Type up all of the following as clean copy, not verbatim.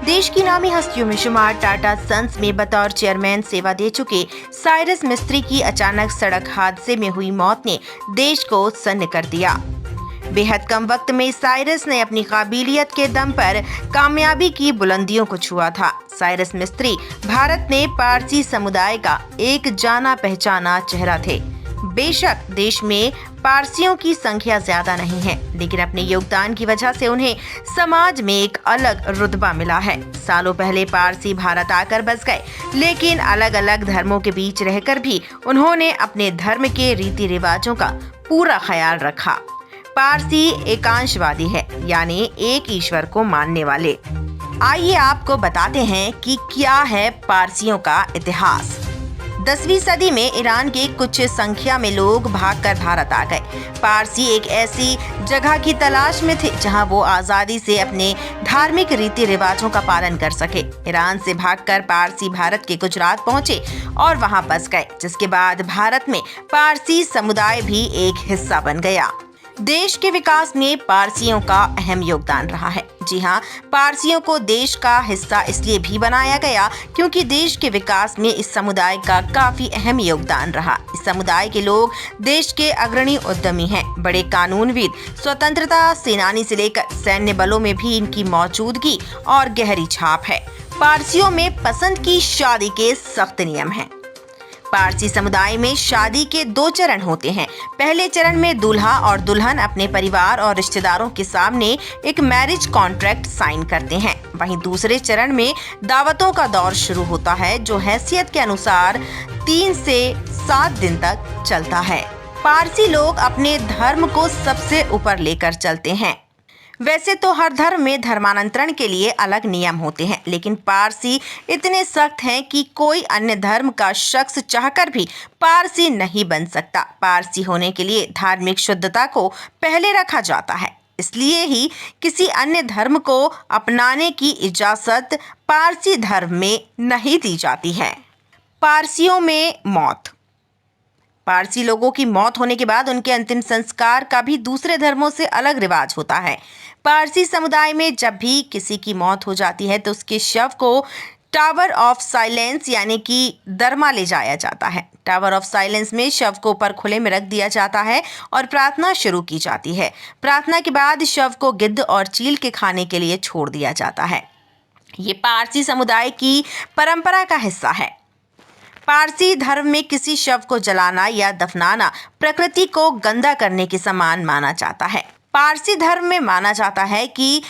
देश की नामी हस्तियों में शुमार टाटा सन्स में बतौर चेयरमैन सेवा दे चुके साइरस मिस्त्री की अचानक सड़क हादसे में हुई मौत ने देश को सन्न कर दिया। बेहद कम वक्त में साइरस ने अपनी काबिलियत के दम पर कामयाबी की बुलंदियों को छुआ था। साइरस मिस्त्री भारत में पारसी समुदाय का एक जाना पहचाना चेहरा थे। बेशक देश में पारसियों की संख्या ज्यादा नहीं है, लेकिन अपने योगदान की वजह से उन्हें समाज में एक अलग रुतबा मिला है। सालों पहले पारसी भारत आकर बस गए, लेकिन अलग अलग धर्मों के बीच रहकर भी उन्होंने अपने धर्म के रीति रिवाजों का पूरा ख्याल रखा। पारसी एकांशवादी है, यानी एक ईश्वर को मानने वाले। आइए आपको बताते हैं कि क्या है पारसियों का इतिहास। 10वीं सदी में ईरान के कुछ संख्या में लोग भागकर भारत आ गए। पारसी एक ऐसी जगह की तलाश में थे जहां वो आज़ादी से अपने धार्मिक रीति रिवाजों का पालन कर सके। ईरान से भागकर पारसी भारत के गुजरात पहुंचे और वहां बस गए, जिसके बाद भारत में पारसी समुदाय भी एक हिस्सा बन गया। देश के विकास में पारसियों का अहम योगदान रहा है। जी हाँ, पारसियों को देश का हिस्सा इसलिए भी बनाया गया क्योंकि देश के विकास में इस समुदाय का काफी अहम योगदान रहा। इस समुदाय के लोग देश के अग्रणी उद्यमी हैं, बड़े कानूनविद, स्वतंत्रता सेनानी से लेकर सैन्य बलों में भी इनकी मौजूदगी और गहरी छाप है। पारसियों में पसंद की शादी के सख्त नियम हैं। पारसी समुदाय में शादी के 2 चरण होते हैं। पहले चरण में दूल्हा और दुल्हन अपने परिवार और रिश्तेदारों के सामने एक मैरिज कॉन्ट्रैक्ट साइन करते हैं। वहीं दूसरे चरण में दावतों का दौर शुरू होता है, जो हैसियत के अनुसार 3 से 7 दिन तक चलता है। पारसी लोग अपने धर्म को सबसे ऊपर लेकर चलते हैं। वैसे तो हर धर्म में धर्मांतरण के लिए अलग नियम होते हैं, लेकिन पारसी इतने सख्त हैं कि कोई अन्य धर्म का शख्स चाहकर भी पारसी नहीं बन सकता। पारसी होने के लिए धार्मिक शुद्धता को पहले रखा जाता है, इसलिए ही किसी अन्य धर्म को अपनाने की इजाज़त पारसी धर्म में नहीं दी जाती है। पारसियों में मौत। पारसी लोगों की मौत होने के बाद उनके अंतिम संस्कार का भी दूसरे धर्मों से अलग रिवाज होता है। पारसी समुदाय में जब भी किसी की मौत हो जाती है तो उसके शव को टावर ऑफ साइलेंस यानी कि दरमा ले जाया जाता है। टावर ऑफ साइलेंस में शव को ऊपर खुले में रख दिया जाता है और प्रार्थना शुरू की जाती है। प्रार्थना के बाद शव को गिद्ध और चील के खाने के लिए छोड़ दिया जाता है। ये पारसी समुदाय की परंपरा का हिस्सा है। पारसी धर्म में किसी शव को जलाना या दफनाना प्रकृति को गंदा करने के समान माना जाता है। पारसी धर्म में माना जाता है कि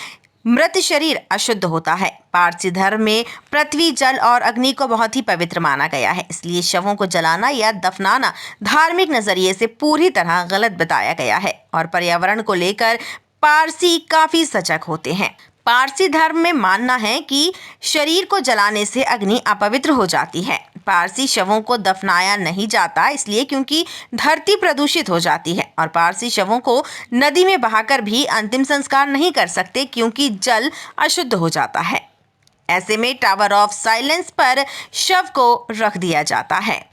मृत शरीर अशुद्ध होता है। पारसी धर्म में पृथ्वी, जल और अग्नि को बहुत ही पवित्र माना गया है, इसलिए शवों को जलाना या दफनाना धार्मिक नजरिए से पूरी तरह गलत बताया गया है। और पर्यावरण को लेकर पारसी काफी सजग होते हैं। पारसी धर्म में मानना है कि शरीर को जलाने से अग्नि अपवित्र हो जाती है। पारसी शवों को दफनाया नहीं जाता इसलिए क्योंकि धरती प्रदूषित हो जाती है, और पारसी शवों को नदी में बहाकर भी अंतिम संस्कार नहीं कर सकते क्योंकि जल अशुद्ध हो जाता है। ऐसे में टावर ऑफ साइलेंस पर शव को रख दिया जाता है।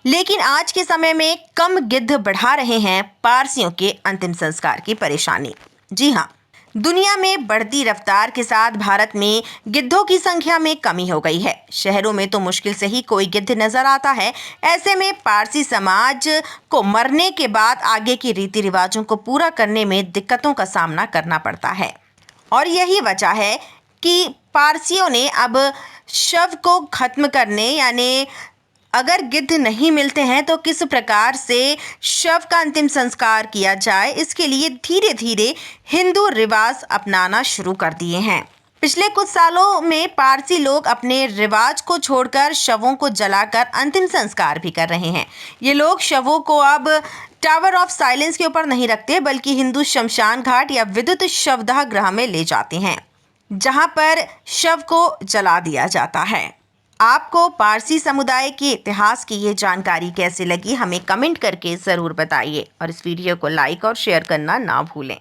लेकिन आज के समय में कम गिद्ध बढ़ा रहे हैं पारसियों के अंतिम संस्कार की परेशानी। जी हाँ, दुनिया में बढ़ती रफ्तार के साथ भारत में गिद्धों की संख्या में कमी हो गई है। शहरों में तो मुश्किल से ही कोई गिद्ध नजर आता है। ऐसे में पारसी समाज को मरने के बाद आगे के रीति रिवाजों को पूरा करने में दिक्कतों का सामना करना पड़ता है, और यही वजह है कि पारसियों ने अब शव को खत्म करने, यानी अगर गिद्ध नहीं मिलते हैं तो किस प्रकार से शव का अंतिम संस्कार किया जाए, इसके लिए धीरे धीरे हिंदू रिवाज अपनाना शुरू कर दिए हैं। पिछले कुछ सालों में पारसी लोग अपने रिवाज को छोड़कर शवों को जलाकर अंतिम संस्कार भी कर रहे हैं। ये लोग शवों को अब टावर ऑफ साइलेंस के ऊपर नहीं रखते, बल्कि हिंदू शमशान घाट या विद्युत शवदाह गृह में ले जाते हैं, जहां पर शव को जला दिया जाता है। आपको पारसी समुदाय के इतिहास की ये जानकारी कैसे लगी, हमें कमेंट करके ज़रूर बताइए, और इस वीडियो को लाइक और शेयर करना ना भूलें।